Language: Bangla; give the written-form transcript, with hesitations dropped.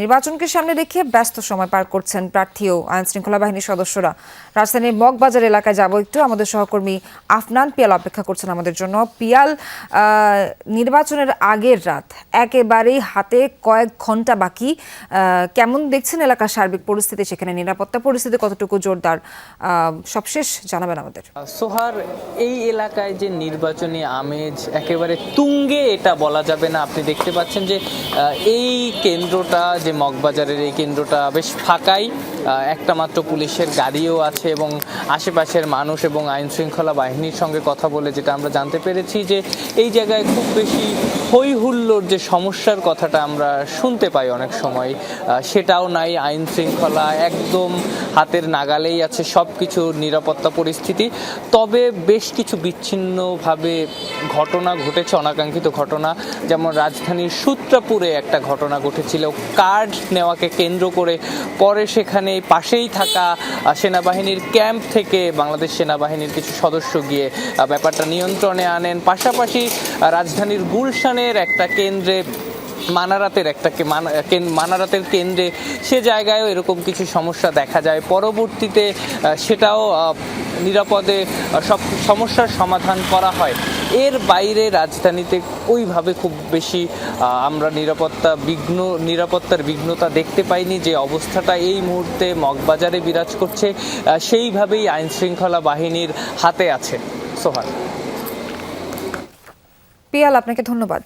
নির্বাচনকে সামনে রেখে ব্যস্ত সময় পার করছেন প্রার্থী ও আইন শৃঙ্খলা বাহিনীর সদস্যরা। রাজধানীর মগবাজার এলাকায় যাব একটু, আমাদের সহকর্মী আফনান পিয়াল অপেক্ষা করছেন আমাদের জন্য। পিয়াল, নির্বাচনের আগের রাত, একেবারেই হাতে কয়েক ঘন্টা বাকি, কেমন দেখছেন এলাকার সার্বিক পরিস্থিতি, সেখানে নিরাপত্তা পরিস্থিতি কতটুকু জোরদার, সবশেষ জানাবেন আমাদের। সোহার, এই এলাকায় যে নির্বাচনী আমেজ একেবারে তুঙ্গে এটা বলা যাবে না। আপনি দেখতে পাচ্ছেন যে এই কেন্দ্রটা, যে মগবাজারের এই কেন্দ্রটা বেশ ফাঁকাই, একটা মাত্র পুলিশের গাড়িও আছে এবং আশেপাশের মানুষ এবং আইন শৃঙ্খলা বাহিনীর সঙ্গে কথা বলে যেটা আমরা জানতে পেরেছি যে এই জায়গায় খুব বেশি হই হুল্লোড় যে সমস্যার কথাটা আমরা শুনতে পাই অনেক সময়, সেটাও নাই। আইন শৃঙ্খলা একদম হাতের নাগালেই আছে সব কিছু, নিরাপত্তা পরিস্থিতি। তবে বেশ কিছু বিচ্ছিন্নভাবে ঘটনা ঘটেছে, অনাকাঙ্ক্ষিত ঘটনা, যেমন রাজধানীর সূত্রাপুরে একটা ঘটনা ঘটেছিল কার্ড নেওয়াকে কেন্দ্র করে। পরে সেখানে পাশেই থাকা সেনাবাহিনীর ক্যাম্প থেকে বাংলাদেশ সেনাবাহিনীর কিছু সদস্য গিয়ে ব্যাপারটা নিয়ন্ত্রণে আনেন। পাশাপাশি রাজধানীর গুলশানের একটা কেন্দ্রে, মানারাতের কেন্দ্রে, সে জায়গায়ও এরকম কিছু সমস্যা দেখা যায়। পরবর্তীতে সেটাও নিরাপদে সব সমস্যার সমাধান করা হয়। এর বাইরে রাজধানীতে ওইভাবে খুব বেশি আমরা নিরাপত্তার বিঘ্নতা দেখতে পাইনি। যে অবস্থাটা এই মুহূর্তে মগবাজারে বিরাজ করছে, সেইভাবেই আইন শৃঙ্খলা বাহিনীর হাতে আছে। সোহার। পিয়াল, আপনাকে ধন্যবাদ।